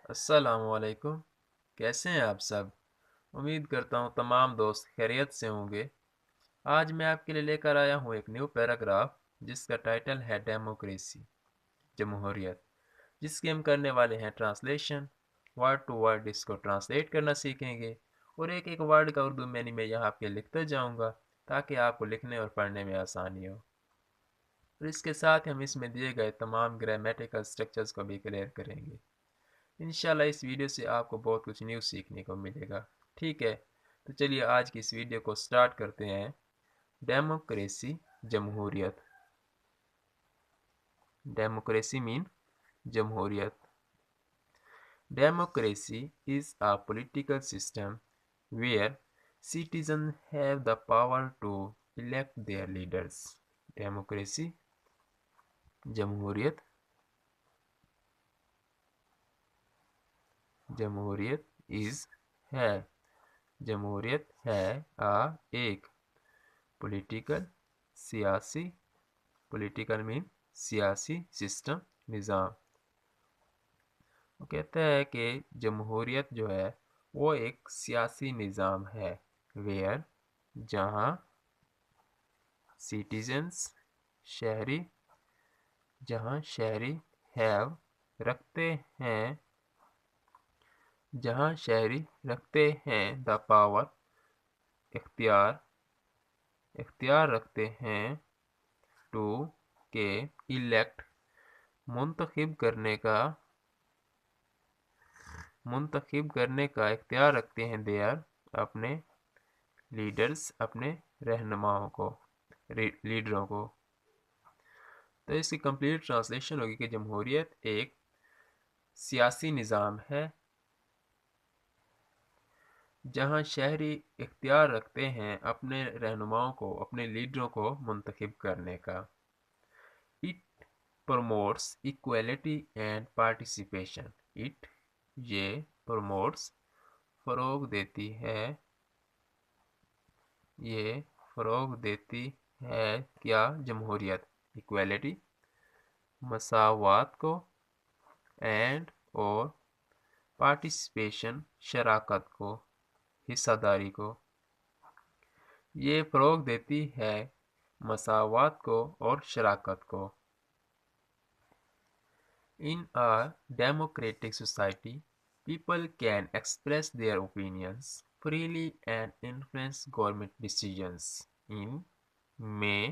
السلام علیکم۔ کیسے ہیں آپ سب؟ امید کرتا ہوں تمام دوست خیریت سے ہوں گے۔ آج میں آپ کے لیے لے کر آیا ہوں ایک نیو پیراگراف جس کا ٹائٹل ہے ڈیموکریسی، جمہوریت، جس کی ہم کرنے والے ہیں ٹرانسلیشن۔ ورڈ ٹو ورڈ اس کو ٹرانسلیٹ کرنا سیکھیں گے اور ایک ایک ورڈ کا اردو معنی میں یہاں آپ کے لکھتا جاؤں گا تاکہ آپ کو لکھنے اور پڑھنے میں آسانی ہو، اور اس کے ساتھ ہم اس میں دیے گئے تمام گرامیٹیکل سٹرکچرز کو بھی کلیئر کریں گے۔ انشاءاللہ اس ویڈیو سے آپ کو بہت کچھ نیو سیکھنے کو ملے گا۔ ٹھیک ہے، تو چلیے آج کی اس ویڈیو کو سٹارٹ کرتے ہیں۔ ڈیموکریسی، جمہوریت۔ ڈیموکریسی مین جمہوریت۔ Democracy is a political system where citizens have the power to elect their leaders. Democracy، جمہوریت۔ جمہوریت ہے جمہوریت ہے ایک پولیٹیکل سیاسی پولیٹیکل مین سیاسی سسٹم، نظام۔ وہ کہتا ہے کہ جمہوریت جو ہے وہ ایک سیاسی نظام ہے ویئر، جہاں سٹیزنس شہری ہیو رکھتے ہیں دا پاور، اختیار رکھتے ہیں ٹو کے الیکٹ، منتخب کرنے کا اختیار رکھتے ہیں دیئر، اپنے لیڈرز، اپنے لیڈروں کو۔ تو اس کی کمپلیٹ ٹرانسلیشن ہوگی کہ جمہوریت ایک سیاسی نظام ہے جہاں شہری اختیار رکھتے ہیں اپنے رہنماؤں کو، اپنے لیڈروں کو منتخب کرنے کا۔ It promotes equality and participation. یہ promotes فروغ دیتی ہے کیا؟ جمہوریت، equality، مساوات کو، and اور participation، شراکت کو، حصہ داری کو۔ یہ فروغ دیتی ہے مساوات کو اور شراکت کو۔ In a democratic society, people can express their opinions freely and influence government decisions. In میں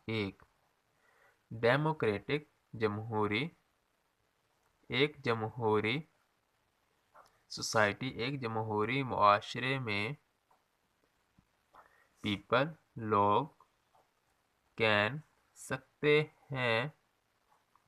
ایک ڈیموکریٹک جمہوری سوسائٹی، ایک جمہوری معاشرے میں پیپل لوگ کین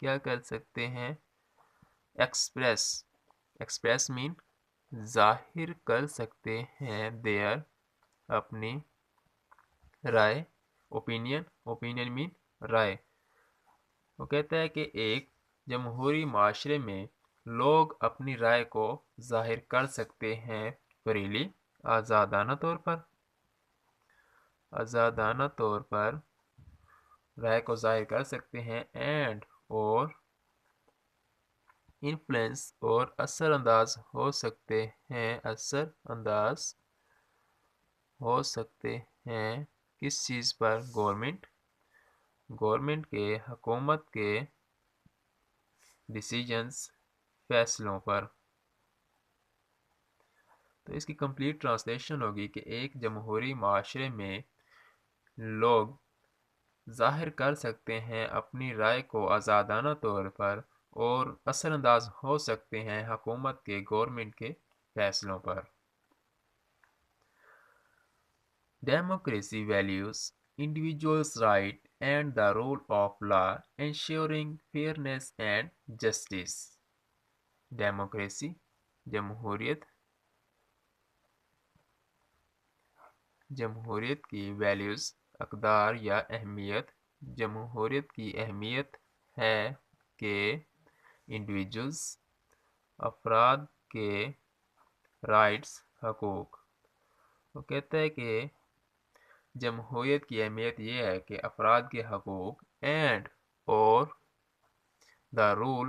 کیا کر سکتے ہیں؟ ایکسپریس مین ظاہر کر سکتے ہیں دیئر، اپنی رائے، اوپینین مین رائے۔ وہ کہتا ہے کہ ایک جمہوری معاشرے میں لوگ اپنی رائے کو ظاہر کر سکتے ہیں فریلی، آزادانہ طور پر رائے کو ظاہر کر سکتے ہیں، اینڈ اور انفلوئنس اور اثر انداز ہو سکتے ہیں کس چیز پر؟ گورنمنٹ کے، حکومت کے ڈیسیجنز، فیصلوں پر۔ تو اس کی کمپلیٹ ٹرانسلیشن ہوگی کہ ایک جمہوری معاشرے میں لوگ ظاہر کر سکتے ہیں اپنی رائے کو آزادانہ طور پر اور اثر انداز ہو سکتے ہیں حکومت کے، گورنمنٹ کے فیصلوں پر۔ Democracy values individuals' rights and the rule of law, ensuring fairness and justice. Democracy، جمہوریت کی ویلیوز، اقدار یا اہمیت۔ جمہوریت کی اہمیت ہے کہ انڈیویجولز، افراد کے رائٹس، حقوق۔ وہ کہتا ہے کہ جمہوریت کی اہمیت یہ ہے کہ افراد کے حقوق، اینڈ اور the role,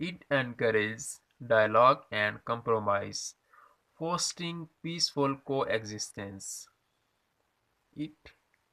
It encourages dialogue and compromise, fostering peaceful coexistence. It,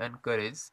encourage,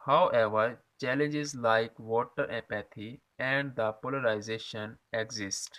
However, challenges like voter apathy and the polarization exist.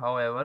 however,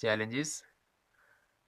challenges,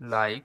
like,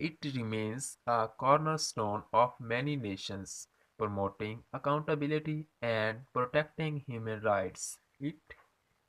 It remains a cornerstone of many nations, promoting accountability and protecting human rights. It,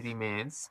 remains,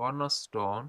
cornerstone,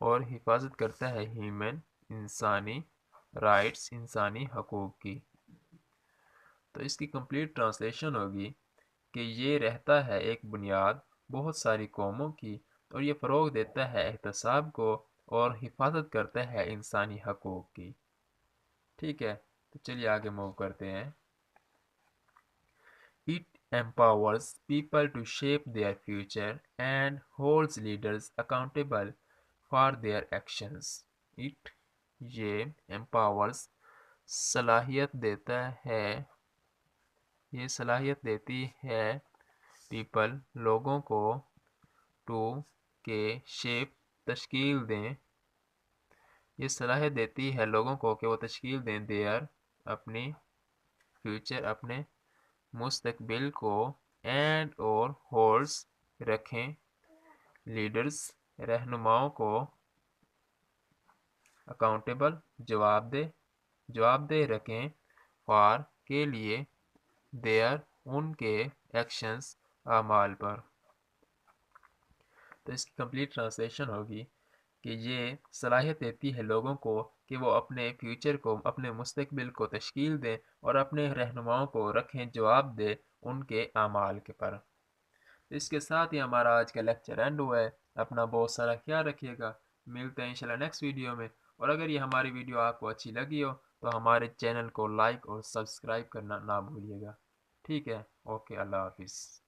اور حفاظت کرتا ہے human انسانی rights انسانی حقوق کی۔ تو اس کی کمپلیٹ ٹرانسلیشن ہوگی کہ یہ رہتا ہے ایک بنیاد بہت ساری قوموں کی، اور یہ فروغ دیتا ہے احتساب کو اور حفاظت کرتا ہے انسانی حقوق کی۔ ٹھیک ہے، تو چلیے آگے موو کرتے ہیں۔ It empowers people to shape their future and holds leaders accountable for their actions. It یہ empowers صلاحیت دیتا ہے، یہ صلاحیت دیتی ہے پیپل لوگوں کو ٹو کے شیپ تشکیل دیں، یہ صلاحیت دیتی ہے لوگوں کو کہ وہ تشکیل دیں دیئر اپنی فیوچر اپنے مستقبل کو، اینڈ اور ہولڈز رکھیں لیڈرز رہنماؤں کو، اکاؤنٹیبل جواب دہ رکھیں، فار کے لیے، دیئر ان کے ایکشنز اعمال پر۔ تو اس کی کمپلیٹ ٹرانسلیشن ہوگی کہ یہ صلاحیت دیتی ہے لوگوں کو کہ وہ اپنے فیوچر کو اپنے مستقبل کو تشکیل دیں اور اپنے رہنماؤں کو رکھیں جواب دے ان کے اعمال کے پر۔ اس کے ساتھ ہی ہمارا آج کا لیکچر اینڈ ہوا ہے۔ اپنا بہت سارا خیال رکھیے گا، ملتے ہیں انشاءاللہ نیکسٹ ویڈیو میں۔ اور اگر یہ ہماری ویڈیو آپ کو اچھی لگی ہو تو ہمارے چینل کو لائک اور سبسکرائب کرنا نہ بھولیے گا۔ ٹھیک ہے، اوکے، اللہ حافظ۔